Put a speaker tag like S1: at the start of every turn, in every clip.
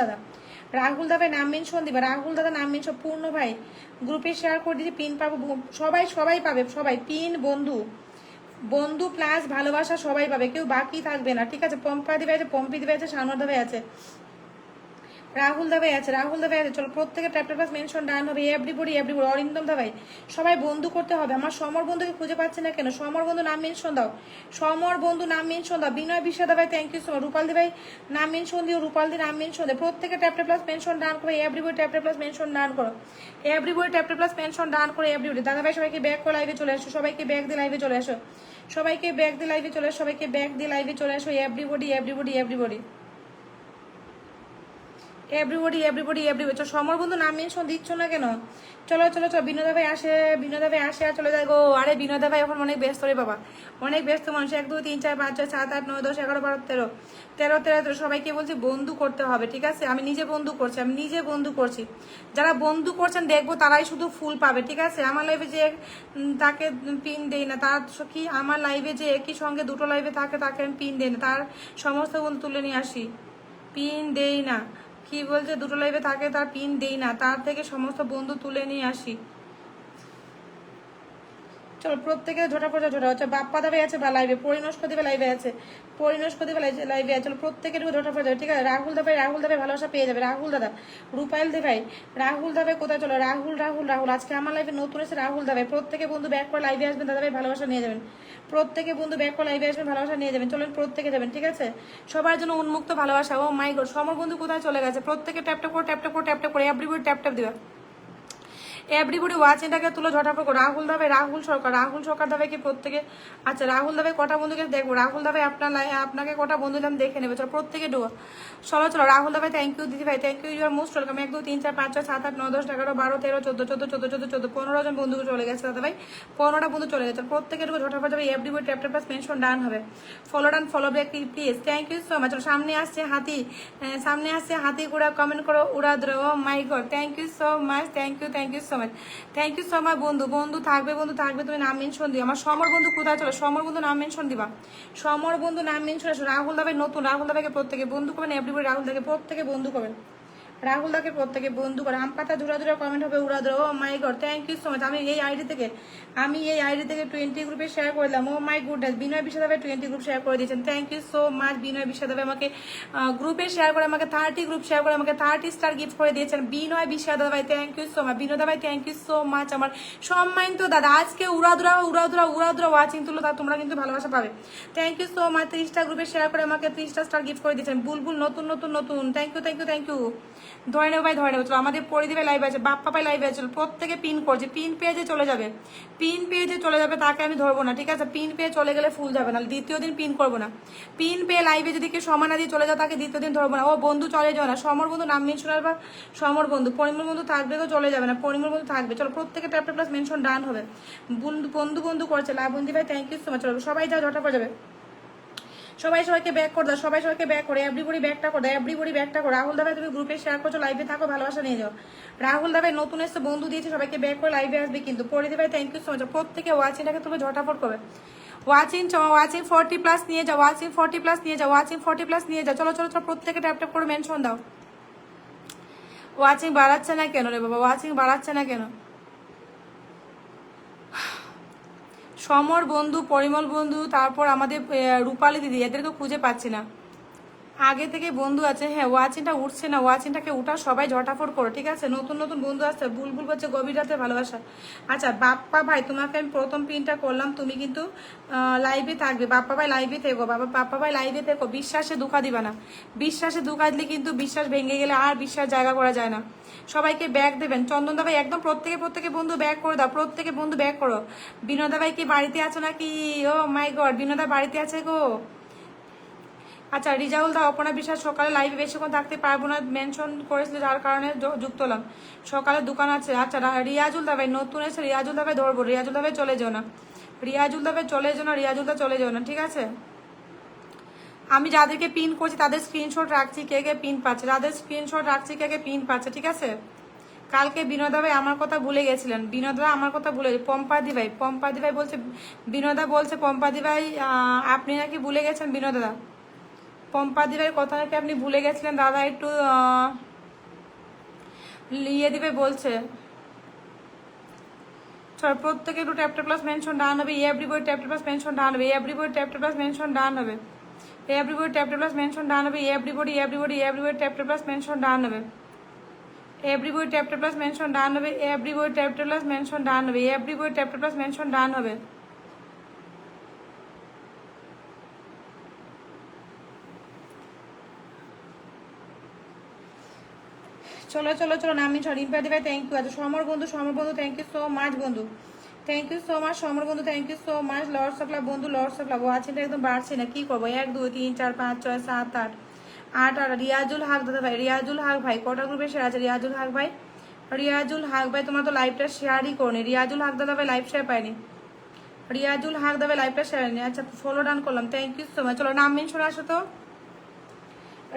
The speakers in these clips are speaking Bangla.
S1: দাদা, রাহুল দাদা নাম মেনশন দিবা, রাহুল দাদা নাম মেনশন, পূর্ণ ভাই গ্রুপে শেয়ার করে দিচ্ছি, পিন পাবো, সবাই সবাই পাবে, সবাই পিন, বন্ধু বন্ধু প্লাস ভালোবাসা সবাই পাবে, কেউ বাকি থাকবে না, ঠিক আছে। পম্পা দিবে আছে, পম্পি দিবে আছে, সানোর দাবে আছে, রাহুল দাবাই আছে, রাহুল দাবাই আছে। চলো প্রত্যেকে ট্যাপ ট্যাপ মেনশন ডান হবে, এভরিবডি এভরিবডি, অরিন্দম দাবাই, সবাই বন্ধু করতে হবে। আমার সমর বন্ধুকে খুঁজে পাচ্ছে না কেন? সমর বন্ধু নাম মেনশন দাও, সমর বন্ধু নাম মেনশন দাও। বিনয় বিশ্বা দাবাই থ্যাংক ইউ সো মাচ। রূপাল দিবাই নাম মেনশন দিও, রূপাল দি নাম মেনশন দেয়। প্রত্যেকে tap tap plus mention done করো, everybody tap tap plus mention done করো, everybody tap tap plus mention done করে এভরিবডি। দাদাভাই সবাইকে ব্যাক করে লাইভে চলে আসো, সবাইকে ব্যাক দিয়ে লাইভে চলে আসো, সবাইকে ব্যাক দিয়ে লাইভে চলে আসো, সবাইকে ব্যাক দিয়ে লাইভে চলে আসো, everybody everybody everybody everybody everybody everybody. চলো সমর বন্ধু নাম মেনশন দিচ্ছ না কেন? চলো চলো চলো, বিনোদা ভাই আসে, বিনোদা ভাই আসে আর চলে যায় গো। আরে বিনোদা ভাই এখন অনেক ব্যস্ত রে বাবা, অনেক ব্যস্ত মানুষ। 1 2 3 4 5 6 7 8 9 10 11 12 13 13 13 সবাইকে বলছি বন্ধু করতে হবে, ঠিক আছে। আমি নিজে বন্ধু করছি, আমি নিজে বন্ধু করছি। যারা বন্ধু করছেন দেখবো তারাই শুধু ফুল পাবে, ঠিক আছে। আমার লাইভে যে তাকে পিন দেই না, তার কি আমার লাইভে যে একই সঙ্গে দুটো লাইভে থাকে তাকে আমি পিন দেই না, তার সমস্ত বন্ধু তুলে নিয়ে আসি, পিন দেই না। কি বলছে? দুটো লাইভে থাকে তার পিন দেই না, তার থেকে সমস্ত বন্ধু তুলে নিয়ে আসি। চলো প্রত্যেকে ঝোটা হচ্ছে। বাপ্পা দাবে আছে বা লাইভে, পরিণস্ক দেবে লাইভে আছে, পরিণস্ক দেবে লাইভে আছে। চলো প্রত্যেকের ঝোটা পড়ে যাবে, ঠিক আছে। রাহুল দাবে, রাহুল দাবে ভালোবাসা পেয়ে যাবে, রাহুল দাদা। রূপাইল দে ভাই, রাহুল দাবে কোথায়? চলো রাহুল রাহুল রাহুল, আজকে আমার লাইভে নতুন এসে রাহুল দাবে। প্রত্যেকে বন্ধু ব্যাক করে লাইভে আসবেন, দাদা ভাই ভালোবাসা নিয়ে যাবেন। প্রত্যেকে বন্ধু ব্যাক করে লাইভে আসবেন, ভালোবাসা নিয়ে যাবেন। চলুন প্রত্যেকে যাবেন, ঠিক আছে। সবার জন্য উন্মুক্ত ভালোবাসা। ও মাই গড, সমর বন্ধু কোথায় চলে গেছে? প্রত্যেকে ট্যাপ ট্যাপ করে ট্যাপ ট্যাপ করে ট্যাপ ট্যাপ করে এভরিবডি ট্যাপ ট্যাপ দিবা, এভরিবডি ওয়াচ এটাকে তুলো ঝটাফট করো। রাহুল দাবে, রাহুল সরকার, রাহুল সরকার দাবে কি প্রত্যেকে? আচ্ছা রাহুল দাবে কটা বন্ধুকে দেখবো, রাহুল দাবে আপনাকে কটা বন্ধু দিলাম দেখে নেবে। চলো প্রত্যেকে ডুয়ো, চলো চলো। রাহুল দাবে থ্যাংক ইউ দিদি ভাই, thank you, you are most welcome. 1 2 3 4 5 6 7 8 9 10 11 12 13 14 14 14 14 14 15 জন বন্ধু চলে গেছে দাদা ভাই, 15টা বন্ধু চলে গেছে। প্রত্যেকে ডুবো ঝটাফট যাবে, everybody tap tap plus mention done হবে, follow done follow back please, thank you so much. সামনে আসছে হাতি, সামনে আসছে হাতি গুড়া, কমেন্ট করো উড়াদ্র। Oh my god, thank you so much, thank you so much, thank you so much. বন্ধু বন্ধু থাকবে, বন্ধু থাকবে, তুমি নাম মেনশন দিও। আমার সমর বন্ধু কোথায়? চলো সমর বন্ধু নাম মেনশন দিবা, সমর বন্ধু নাম মেনশন আসো। রাহুল দাবে নতুন, রাহুল দাবাকে প্রত্যেকে বন্ধু করবেন, এভরিবডি রাহুল দাকে প্রত্যেকে বন্ধু করবেন, রাহুল দাকে প্রত্যেকে বন্ধু করে। আম পাতা ধুরা ধুরা কমেন্ট হবে উড়াধুরা। Oh my god, thank you so much. আমি এই আইডি থেকে 20 গ্রুপে শেয়ার করে দিলাম। ও মাই গুডনেস, বিনয় বিশ্বাস 20 গ্রুপ শেয়ার করে দিয়েছেন, thank you so much. Binoy বিশ্বাস আমাকে গ্রুপে শেয়ার করে, আমাকে 30 গ্রুপ শেয়ার করে, আমাকে 30 স্টার গিফট করে দিয়েছেন। বিনয় বিশ্বাস দাদা ভাই থ্যাংক ইউ সো মাচ, বিনয় দাদা ভাই থ্যাংক ইউ সো মাচ। আমার সম্মানিত দাদা, আজকে উড়াধুরা উড়াধুরা উড়াধুরা ওয়াচিং তুলো, তা তোমরা কিন্তু ভালোবাসা পাবে। Thank you so much. 30টা গ্রুপে শেয়ার করে আমাকে 30টা স্টার গিফট করে দিয়েছেন। বুলবুল নতুন নতুন নতুন, thank you thank you thank you. ধরে নেবো ভাই, ধরে নেবো। চলো আমাদের পরিদীপে লাইভ আছে, বাপ্পা ভাই লাইভ আছে, প্রত্যেকে পিন করছে, পিন পেজে চলে যাবে, পিন পেজে চলে যাবে, তাকে আমি ধরবো না, ঠিক আছে। পিন পেয়ে চলে গেলে ফুল যাবে না, দ্বিতীয় দিন পিন করবো না। পিন পেয়ে লাইভে যদি কেউ সমানা দিয়ে চলে যায় তাকে দ্বিতীয় দিন ধরবো না। ও বন্ধু চলে যাবে না, সমর বন্ধু নাম মেনশন বা সমর বন্ধু, পরিমল বন্ধু থাকবে তো চলে যাবে না, পরিমল বন্ধু থাকবে। চলো প্রত্যেকে ট্যাপ প্লাস মেনশন ডান হবে। বন্ধু বন্ধু বন্ধু করছে লাবন্দি ভাই থ্যাংক ইউ সো মাচ। চলো সবাই যাও, ঝটা পড়ে যাবে, সবাই সবাইকে ব্যাক করে দাও, সবাই সবাইকে ব্যাক করে, এভরিবডি ব্যাকটা করে দাও, এভরিবডি ব্যাকটা করো। রাহুল দাভাই তুমি গ্রুপে শেয়ার করছো, লাইভে থাকো, ভালোবাসা নিয়ে যাও। রাহুল দাভাই নতুন এসে বন্ধু দিয়েছে, সবাইকে ব্যাক করে লাইভে আসবে কিন্তু। পরিদি ভাই থ্যাংক ইউ সো মাচ। প্রত্যেকে ওয়াচিংটাকে তুমি ঝটাফট করবে, ওয়াচিং 40 প্লাস নিয়ে যাও, ওয়াচিং 40 প্লাস নিয়ে যাও, ওয়াচিং 40 প্লাস নিয়ে যাও। চলো চলো চলো প্রত্যেকে ট্যাপ ট্যাপ করে মেনশন দাও। ওয়াচিং বাড়াচ্ছে না কেন রে বাবা, ওয়াচিং বাড়াচ্ছে না কেন? সমর বন্ধু, পরিমল বন্ধু, তারপর আমাদের রূপালী দিদি, এদেরকে খুঁজে পাচ্ছি না। আগে থেকে বন্ধু আছে, হ্যাঁ ওয়াচিংটা উঠছে না, ওয়াচিংটাকে উঠা, সবাই ঝটাফট করো, ঠিক আছে। নতুন নতুন বন্ধু আসছে, বুলবুল হচ্ছে গভীর রাতে ভালোবাসা। আচ্ছা বাপ্পা ভাই, তোমাকে আমি প্রথম পিনটা করলাম, তুমি কিন্তু লাইভে থাকবে। বাপ্পা ভাই লাইভে থেকো, বাপ্পা ভাই লাইভে থেকো, বিশ্বাসে ধোঁকা দিবা না, বিশ্বাসে ধোঁকা দিলে কিন্তু বিশ্বাস ভেঙে গেলে আর বিশ্বাস জায়গা করা যায় না। সবাইকে ব্যাগ দেবেন, চন্দনদা ভাই একদম প্রত্যেকে বন্ধু ব্যাগ করে দাও, প্রত্যেকে বন্ধু ব্যাগ করো। বিনোদা ভাই কি বাড়িতে আছো নাকি? ও মাই গড, বিনোদা বাড়িতে আছে গো। আচ্ছা রিজাউল দা, অপনা বিশ্বাস সকালে লাইভে বেশিক্ষণ থাকতে পারবো না, মেনশন করেছিল যার কারণে যুক্ত হলাম। সকালে দোকান আছে। আচ্ছা রিয়াজুল দা ভাই নতুন এসে, রিয়াজুল দা ভাই ধরবো, রিয়াজুল দা ভাই চলে যাও না, রিয়াজুল দা ভাই চলে যাও না, রিয়াজুল দা চলে যাও না, ঠিক আছে। আমি যাদেরকে পিন করছি তাদের স্ক্রিনশট রাখছি, কে কে পিন পাচ্ছে, যাদের স্ক্রিনশট রাখছি কে কে পিন পাচ্ছে, ঠিক আছে। কালকে বিনোদা ভাই আমার কথা ভুলে গেছিলেন, বিনোদা আমার কথা ভুলে, পম্পাদি ভাই বলছে, বিনোদা বলছে পম্পাদি ভাই আপনি নাকি ভুলে গেছেন বিনোদা। পম্পাদি ভাই কথা নাকি আপনি ভুলে গেছিলেন দাদা, একটু ইয়ে দিবে বলছে। চল প্রত্যেকে একটু ট্যাপ প্লাস মেনশন ডান হবে, everybody tap plus mention done হবে, everybody tap plus mention done হবে, everybody tap plus mention done হবে, everybody tap plus mention done হবে, everybody tap plus mention done হবে, everybody tap plus mention done হবে, everybody tap plus mention done হবে। চলো চলো চলো নামি রিম্পাদি ভাই থ্যাংক ইউ। আচ্ছা সমর বন্ধু থ্যাংক ইউ সো মাচ বন্ধু, thank you so much Samar বন্ধু, thank you so much. Lords of love বন্ধু, লর্ডস অফ লাভ আছে একদম বাড়ছে না, কি করবো? 1 2 3 4 5 6 7 8 8 8। রিয়াজুল হক দাদা ভাই, রিয়াজুল হক ভাই কটা গ্রুপে শেয়ার আছে? রিয়াজুল হক ভাই, রিয়াজুল হক ভাই তোমার তো লাইভটা শেয়ারই করনি। রিয়াজুল হক দাদা ভাই লাইভ শেয়ার পাইনি, রিয়াজুল হক দাদা ভাই লাইভটা শেয়ার হয়নি। আচ্ছা ফলো ডান করলাম, থ্যাংক ইউ সো মাচ। চলো নাম মেনশন আসো তো।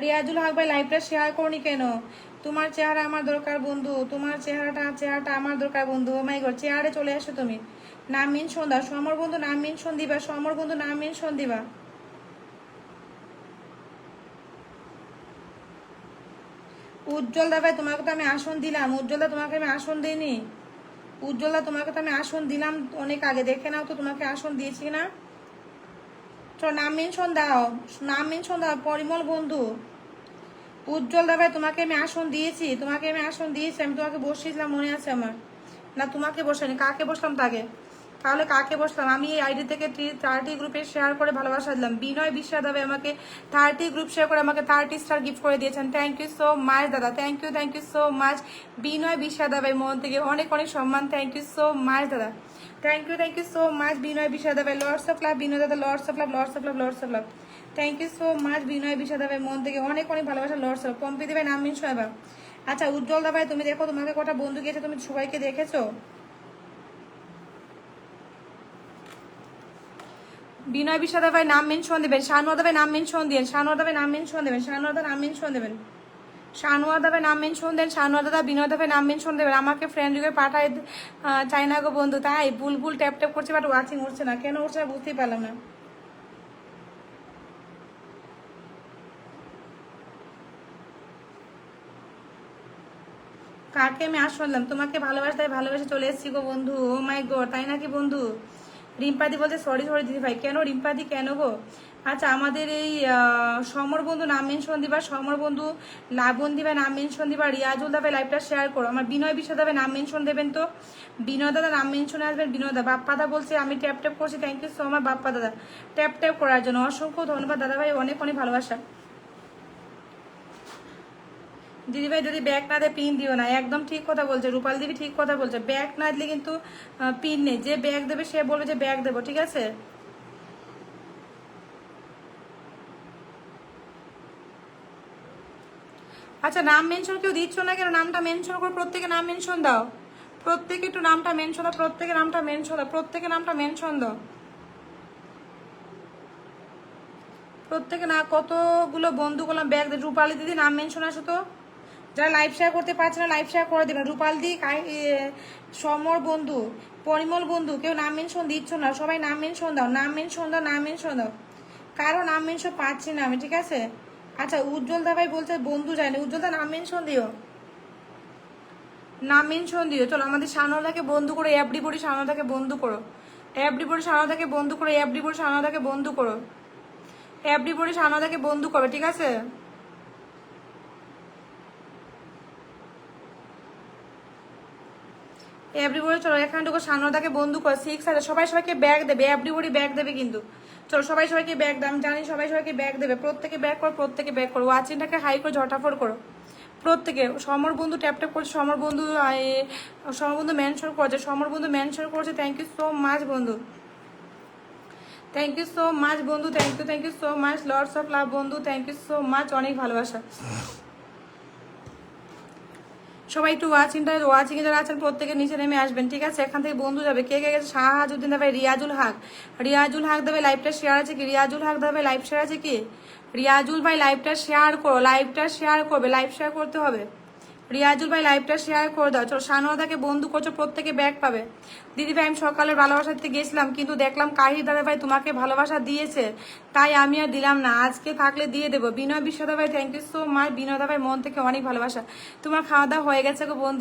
S1: রিয়াজুল হক ভাই লাইভটা শেয়ার করনি কেন? তোমার চেহারা আমার দরকার বন্ধু, তোমার চেহারাটা আমার দরকার বন্ধু। ও মাই গড, চেহারে চলে আসো তুমি। নাম মেনশন দাও সমর বন্ধু, নাম মেনশন দিবা সমর বন্ধু, নাম মেনশন দিবা। উজ্জ্বল দা ভাই তোমাকে তো আমি আসন দিলাম, উজ্জ্বল দা তোমাকে আমি আসন দিইনি, উজ্জ্বল দা তোমাকে তো আমি আসন দিলাম অনেক আগে, দেখে নাও তো তোমাকে আসন দিয়েছি না। চলো নাম মেনশন দাও, নাম মেনশন দাও। পরিমল বন্ধু, উজ্জ্বল দা ভাই তোমাকে আমি আসন দিয়েছি, তোমাকে আমি আসন দিয়েছি, আমি তোমাকে বসিয়েছিলাম মনে আছে আমার? না তোমাকে বসাইনি, কাকে বসলাম তাকে? তাহলে কাকে বসলাম? আমি এই আইডি থেকে 30 গ্রুপে শেয়ার করে ভালোবাসা দিলাম। বিনয় বিশ্বাস দাবে আমাকে 30 গ্রুপ শেয়ার করে আমাকে 30 স্টার গিফট করে দিয়েছেন, থ্যাংক ইউ সো মাচ দাদা, thank you so much. Binoy Biswas দাবে মন থেকে অনেক অনেক সম্মান, থ্যাংক ইউ সো মাচ দাদা, thank you so much. Binoy Biswas দাবে, লর্ডস অফ লাভ বিনয় দাদা, lords of love, lords of love, lords of love, thank you so much. Binoy Biswas দাবে মন থেকে অনেক অনেক ভালোবাসা, লর্ডস অফ। পম্পি দেবে নাম মিন সবাই। আচ্ছা উজ্জ্বল দা ভাই তুমি দেখো তোমাকে কটা বন্ধু গিয়েছে, তুমি সবাইকে দেখেছো? বিনয় বিষাদা ভাই নাম মেনশন দেবেন, শানুয়াদা ভাই নাম মেনশন দিন, শানুয়াদা ভাই নাম মেনশন দেবেন, শানুয়াদা নাম মেনশন দেবেন, শানুয়াদা ভাই নাম মেনশন দেন, শানুয়াদা বিনয় ভাই নাম মেনশন দেবেন। আমাকে ফ্রেন্ড রিকোয়েস্ট পাঠায় চাই না গো বন্ধু, তাই বুলবুল ট্যাপ ট্যাপ করছে বাট ওয়াচিং উঠছে না, কেন উঠছে না বুঝতেই পারলাম না। কাকে আমি আর শুনলাম? তোমাকে ভালোবাসতে ভালোবেসে চলে এসেছি গো বন্ধু। ও মাই গড, তাই নাকি বন্ধু? রিম্পাদি বলতে সরি দিদি ভাই। কেন রিম্পাদি, কেন গো? আচ্ছা আমাদের এই সমর বন্ধু নাম মেনশন দিবা, সমর বন্ধু লাবণ দিবা নাম মেনশন দিবা, রিয়াজুল দাবে লাইভটা শেয়ার করো। আমার বিনয় বিষয় দাবে নাম মেনশন দেবেন তো, বিনয় দাদা নাম মেনশনে আসবেন। বিনয় দা বাপ্পা দা বলছে আমি ট্যাপ ট্যাপ করছি, thank you so much Bappa দাদা ট্যাপ ট্যাপ করার জন্য, অসংখ্য ধন্যবাদ দাদা ভাই, অনেক অনেক ভালোবাসা। দিদিভাই যদি ব্যাগ না দেয় পিন দিও না, একদম ঠিক কথা বলছে রূপাল দিদি, ঠিক কথা বলছে। ব্যাগ না দিলে কিন্তু পিন নেই, যে ব্যাগ দেবে সে বলবে যে ব্যাগ দেবো, ঠিক আছে? আচ্ছা নাম মেনশন কেউ দিচ্ছ না কেন? নামটা মেনশন করে প্রত্যেকে নাম মেনশন দাও, প্রত্যেকে একটু নামটা মেনশন দাও, প্রত্যেকে নামটা মেনশন দাও, প্রত্যেকে নামটা মেনশন দাও, প্রত্যেকে না। কতগুলো বন্ধু করলাম ব্যাগ দে। রূপালী দিদি নাম মেনশন আসো তো, যারা লাইভ শেয়ার করতে পারছে না লাইভ শেয়ার করে দেবেন। রূপাল দি, সমর বন্ধু, পরিমল বন্ধু, কেউ নাম মেনশন দিচ্ছ না, সবাই নাম মেনশন দাও, নাম মেনশন দাও, নাম মেনশন দাও, কারো নাম মেনশন পাচ্ছি না আমি, ঠিক আছে? আচ্ছা উজ্জ্বল দা ভাই বলছে বন্ধু যায়নি, উজ্জ্বল দা নাম মেনশন দিও, নাম মেনশন দিও। চলো আমাদের সানদাকে বন্ধু করো, এভরিবডি সানদাকে বন্ধু করো, এভরিবডি সানদাকে বন্ধু করো, এভরিবডি সানদাকে বন্ধু করো, এভরিবডি সানদাকে বন্ধু করো, ঠিক আছে? এভরিবডি চলো এখানে ঢুকো, সানদাকে বন্ধু করো। 6 আছে, সবাই সবাইকে ব্যাগ দেবে, এভরিবডি ব্যাগ দেবে কিন্তু। চলো সবাই সবাইকে ব্যাগ দাম জানি, সবাই সবাইকে ব্যাগ দেবে, প্রত্যেকে ব্যাগ করো, প্রত্যেকে ব্যাগ করো। ওয়াচিংটাকে হাই করে ঝটাফট করো প্রত্যেকে। সমর বন্ধু ট্যাপ ট্যাপ করছে, সমর বন্ধু, সমর বন্ধু মেনশন করছে, সমর বন্ধু মেনশন করছে, থ্যাংক ইউ সো মাচ বন্ধু, থ্যাংক ইউ সো মাচ বন্ধু, thank you so much. Lords of love বন্ধু, থ্যাংক ইউ সো মাচ, অনেক ভালোবাসা। সবাই একটু ওয়াচিং যারা আছেন প্রত্যেকে নিচে নেমে আসবেন, ঠিক আছে? এখান থেকে বন্ধু যাবে, কে কে গেছে? শাহাজুদ্দিন দেবে, রিয়াজুল হক, রিয়াজুল হক দেবে লাইভটা শেয়ার আছে কি? রিয়াজুল হক দেবে লাইভ শেয়ার আছে কি? রিয়াজুল ভাই লাইভটা শেয়ার করো, লাইভটা শেয়ার করবে, লাইভ শেয়ার করতে হবে। রিয়াজুল ভাই লাইভটা শেয়ার করে দাও। চলো শানুদাকে বন্ধু করছো, প্রত্যেকে ব্যাগ পাবে। দিদি ভাই আমি সকালে ভালোবাসা দিতে গেছিলাম, কিন্তু দেখলাম কাহির দাদা ভাই তোমাকে ভালোবাসা দিয়েছে, তাই আমি আর দিলাম না, আজকে থাকলে দিয়ে দেবো। বিনয় বিশ্বদা ভাই থ্যাংক ইউ সো মাচ। বিনয় দা ভাই মন থেকে অনেক ভালোবাসা। তোমার খাওয়া দাওয়া হয়ে গেছে গো বন্ধু?